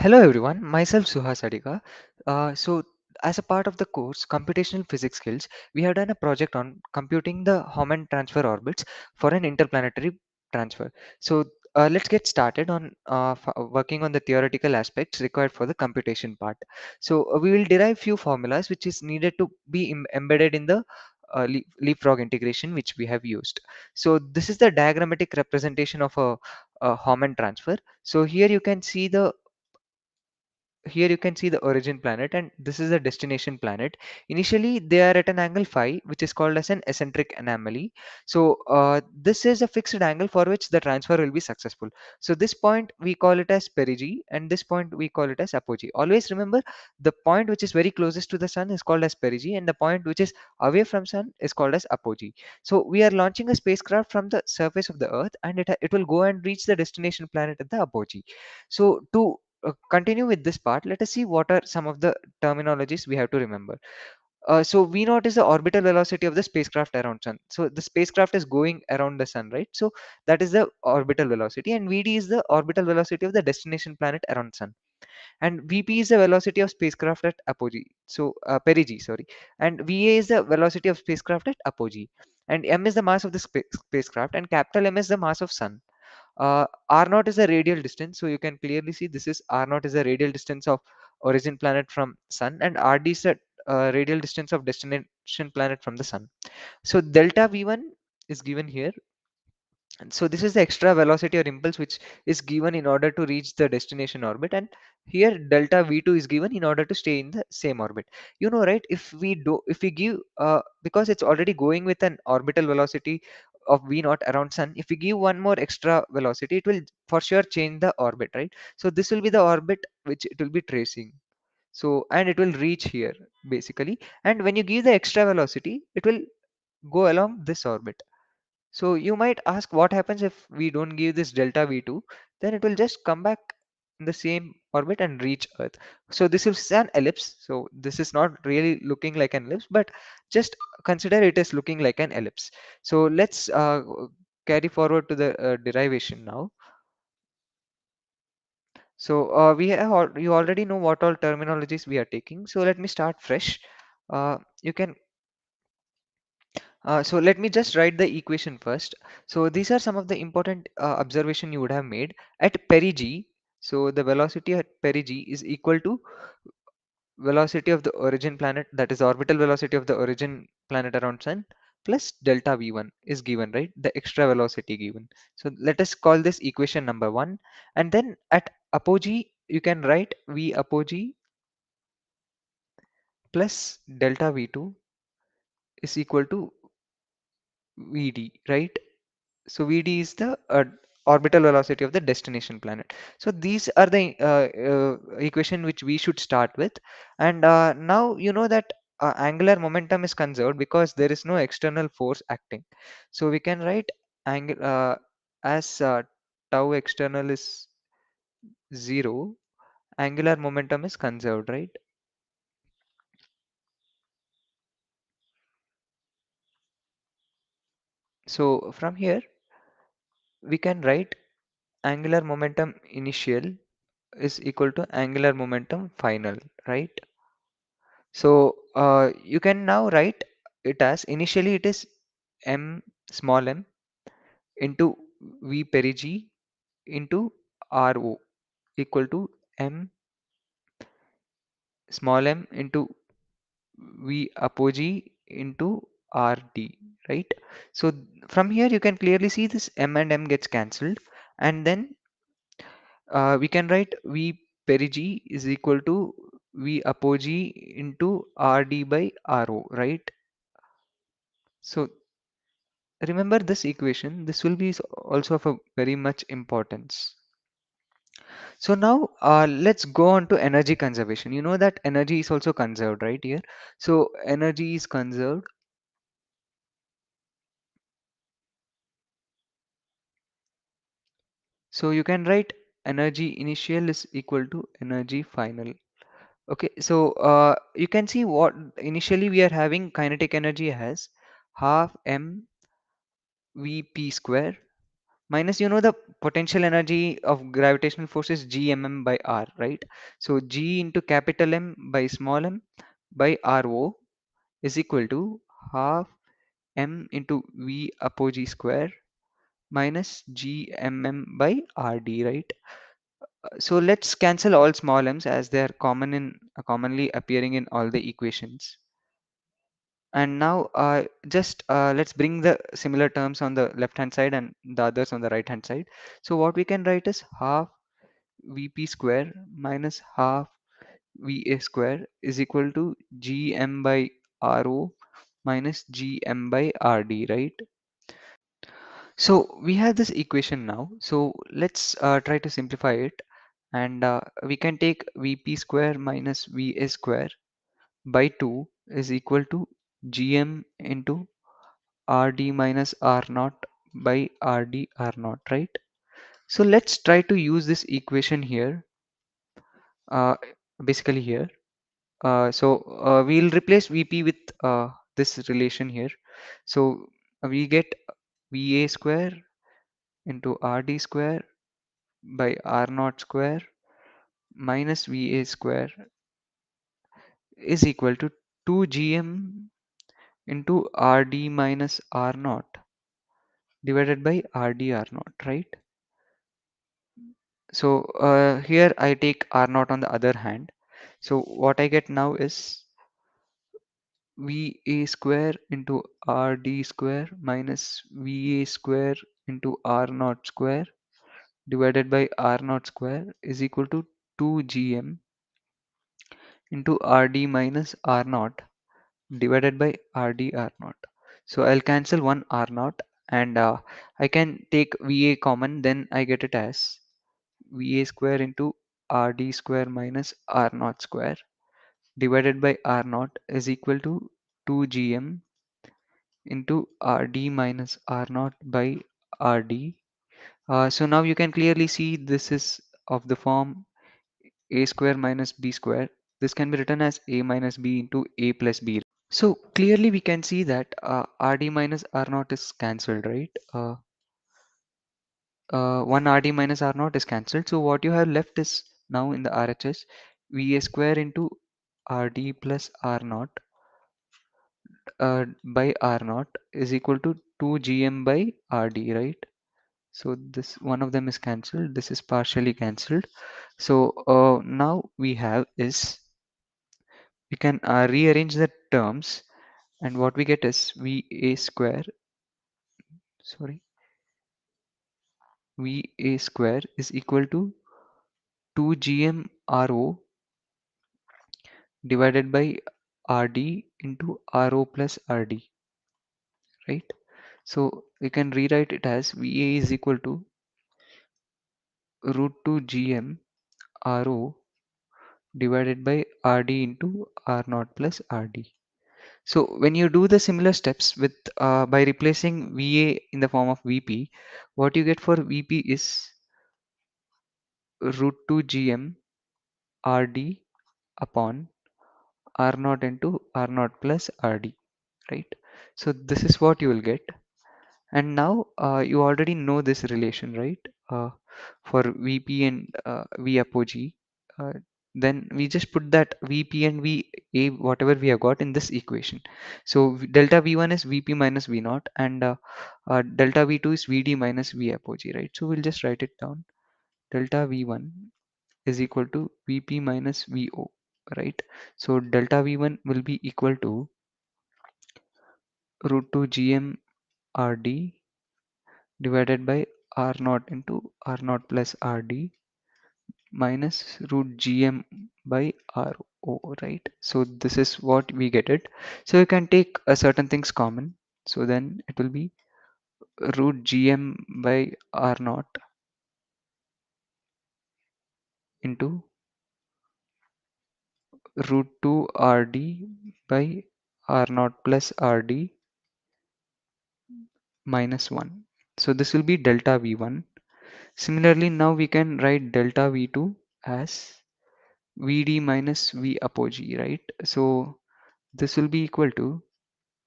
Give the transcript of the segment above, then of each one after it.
Hello everyone, myself Suhas Adika. As a part of the course Computational Physics Skills, we have done a project on computing the Hohmann transfer orbits for an interplanetary transfer. Let's get started on working on the theoretical aspects required for the computation part. We will derive few formulas which is needed to be embedded in the leapfrog integration which we have used. So this is the diagrammatic representation of a Hohmann transfer. So here you can see the origin planet and this is the destination planet. Initially they are at an angle phi, which is called as an eccentric anomaly. This is a fixed angle for which the transfer will be successful. So this point we call it as perigee and this point we call it as apogee. Always remember, the point which is very closest to the sun is called as perigee and the point which is away from sun is called as apogee. So we are launching a spacecraft from the surface of the earth and it will go and reach the destination planet at the apogee. To continue with this part, let us see what are some of the terminologies we have to remember. V naught is the orbital velocity of the spacecraft around sun. So the spacecraft is going around the sun, right? So that is the orbital velocity, and Vd is the orbital velocity of the destination planet around sun, and Vp is the velocity of spacecraft at apogee. Perigee, sorry, and Va is the velocity of spacecraft at apogee, and m is the mass of the spacecraft, and capital M is the mass of sun. R naught is the radial distance, so you can clearly see this is R naught is the radial distance of origin planet from sun, and RD is the radial distance of destination planet from the sun. So delta V1 is given here, and so this is the extra velocity or impulse which is given in order to reach the destination orbit, and here delta V2 is given in order to stay in the same orbit. You know, right? If we give because it's already going with an orbital velocity of V naught around sun, if we give one more extra velocity, it will for sure change the orbit, right? So this will be the orbit which it will be tracing. So and it will reach here basically, and when you give the extra velocity, it will go along this orbit. So you might ask what happens if we don't give this delta V2, then it will just come back in the same orbit and reach Earth. So this is an ellipse. So this is not really looking like an ellipse, but just consider it as looking like an ellipse. So let's carry forward to the derivation now. You already know what all terminologies we are taking. So let me start fresh. You can so let me just write the equation first. So these are some of the important observation you would have made at perigee. So the velocity at perigee is equal to velocity of the origin planet, that is orbital velocity of the origin planet around sun, plus delta v1 is given, right? The extra velocity given. So let us call this equation number 1, and then at apogee you can write v apogee plus delta v2 is equal to vd, right? So Vd is the orbital velocity of the destination planet. So these are the equation which we should start with. And now you know that angular momentum is conserved because there is no external force acting. So we can write angle as tau external is 0, angular momentum is conserved, right? So from here we can write angular momentum initial is equal to angular momentum final, right? You can now write it as initially it is m small m into v perigee into rho equal to m small m into v apogee into rd, right? So from here you can clearly see this m and m gets cancelled, and then we can write v perigee is equal to v apogee into rd by rho, right? So remember this equation, this will be also of a very much importance. So now let's go on to energy conservation. You know that energy is also conserved, right? Here, so energy is conserved. So you can write energy initial is equal to energy final. Okay, so you can see what initially we are having kinetic energy as half m v p square minus, you know, the potential energy of gravitational force is gmm by r, right? So g into capital M by small m by rho is equal to half m into v apogee square minus gmm by rd, right? So let's cancel all small m's as they are commonly appearing in all the equations. And now just let's bring the similar terms on the left hand side and the others on the right hand side. So what we can write is half Vp square minus half Va square is equal to Gm by Rho minus Gm by Rd, right? So we have this equation now. So let's try to simplify it. And we can take Vp square minus Va square by 2 is equal to Gm into Rd minus R naught by Rd R naught, right? So let's try to use this equation here, uh, basically here. We'll replace Vp with this relation here. So we get Va square into Rd square by R naught square minus Va square is equal to 2Gm into Rd minus R naught divided by Rd R naught, right? So here I take R naught on the other hand. So what I get now is Va square into Rd square minus Va square into R naught square divided by R naught square is equal to 2Gm into Rd minus R naught divided by Rd R naught. So I'll cancel one R naught and I can take Va common, then I get it as Va square into Rd square minus R naught square divided by R naught is equal to 2Gm into Rd minus R naught by Rd. So now you can clearly see this is of the form a square minus b square. This can be written as a minus b into a plus b. So clearly we can see that Rd minus R naught is cancelled, right? One Rd minus R naught is cancelled. So what you have left is now in the RHS Va square into Rd plus R naught by R naught is equal to 2Gm by Rd, right? So this one of them is cancelled. This is partially cancelled. So now we have is we can rearrange the terms, and what we get is Va square, sorry, Va square is equal to 2Gm Rho divided by Rd into Rho plus Rd, right? So we can rewrite it as Va is equal to root 2 Gm Rho divided by Rd into R naught plus Rd. So when you do the similar steps with by replacing Va in the form of Vp, what you get for Vp is root 2 Gm Rd upon R naught into R naught plus Rd, right? So this is what you will get. And now you already know this relation, right? For Vp and V apogee. Uh, then we just put that Vp and Va whatever we have got in this equation. So delta V1 is Vp minus V naught and delta V2 is Vd minus V apogee, right? So we'll just write it down. Delta V1 is equal to Vp minus Vo, right? So delta V1 will be equal to root 2 Gm Rd divided by R naught into R naught plus Rd minus root Gm by Rho, right? So this is what we get it. So you can take a certain things common. So then it will be root Gm by R naught into root 2 Rd by R naught plus Rd minus 1. So this will be delta V1. Similarly, now we can write delta V2 as Vd minus V apogee, right? So this will be equal to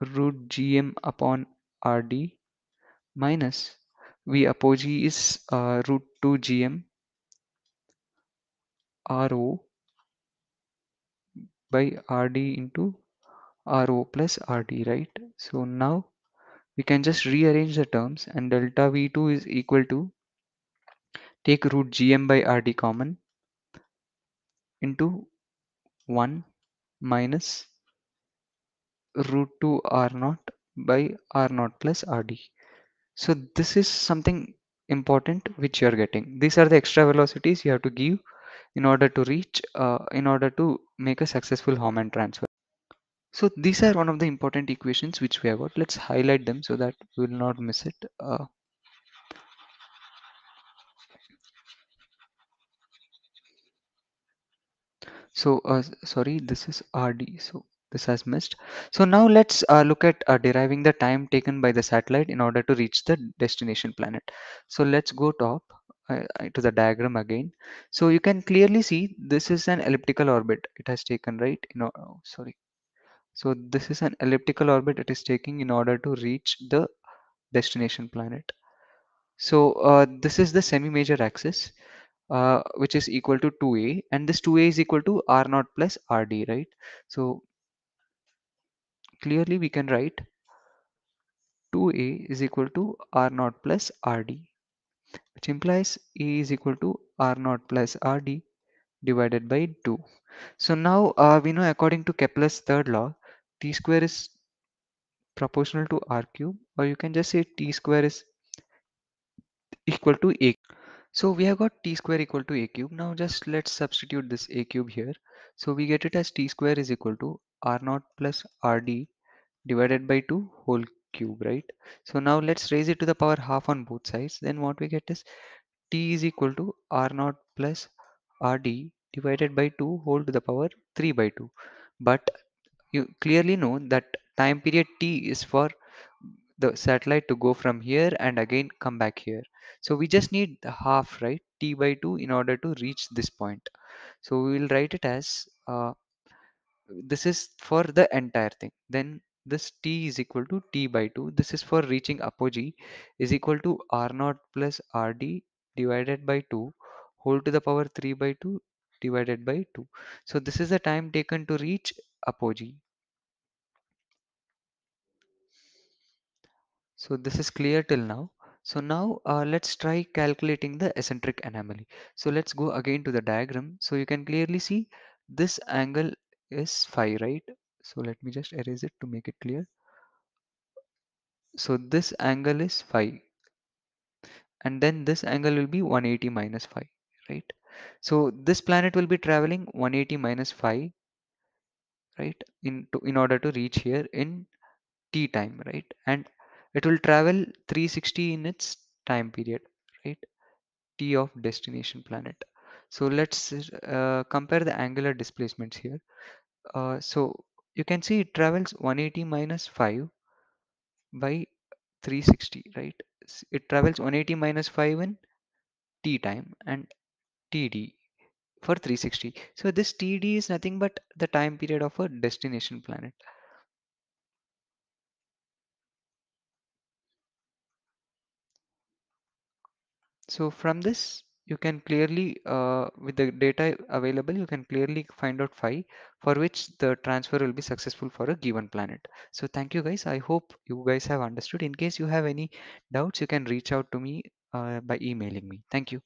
root Gm upon Rd minus V apogee is root 2 GM RO by RD into RO plus RD, right? So now we can just rearrange the terms, and delta V2 is equal to, take root GM by RD common, into 1 minus root 2 R naught by R naught plus RD. So this is something important which you are getting. These are the extra velocities you have to give in order to reach, in order to make a successful Hohmann transfer. So these are one of the important equations which we have got. Let's highlight them so that we will not miss it. Sorry, this is RD. So this has missed. So now let's look at deriving the time taken by the satellite in order to reach the destination planet. So let's go top to the diagram again. So you can clearly see this is an elliptical orbit it has taken, right? Sorry. So this is an elliptical orbit it is taking in order to reach the destination planet. So this is the semi-major axis, which is equal to 2a, and this 2a is equal to r naught plus rd, right? So clearly we can write 2a is equal to r naught plus rd, which implies a is equal to r naught plus rd divided by 2. So now we know, according to Kepler's third law, t square is proportional to r cube, or you can just say t square is equal to a. So we have got t square equal to a cube. Now just let's substitute this a cube here. So we get it as t square is equal to r naught plus rd divided by 2 whole cube, right? So now let's raise it to the power half on both sides. Then what we get is t is equal to r naught plus rd divided by 2 whole to the power 3 by 2. But you clearly know that time period t is for the satellite to go from here and again come back here. So we just need the half, right? T by 2 in order to reach this point. So we will write it as this is for the entire thing. Then this t is equal to t by 2. This is for reaching apogee, is equal to r naught plus rd divided by 2 whole to the power 3 by 2 divided by 2. So this is the time taken to reach apogee. So this is clear till now. So now let's try calculating the eccentric anomaly. So let's go again to the diagram. So you can clearly see this angle is phi, right? So let me just erase it to make it clear. So this angle is phi, and then this angle will be 180 minus phi, right? So this planet will be traveling 180 minus phi, right? In order to reach here in t time, right? And it will travel 360 in its time period, right? T of destination planet. So let's compare the angular displacements here. So you can see it travels 180 minus 5 by 360, right? It travels 180 minus 5 in t time and td for 360. So this td is nothing but the time period of a destination planet. So from this, you can clearly, with the data available, you can clearly find out phi for which the transfer will be successful for a given planet. So thank you guys. I hope you guys have understood. In case you have any doubts, you can reach out to me by emailing me. Thank you.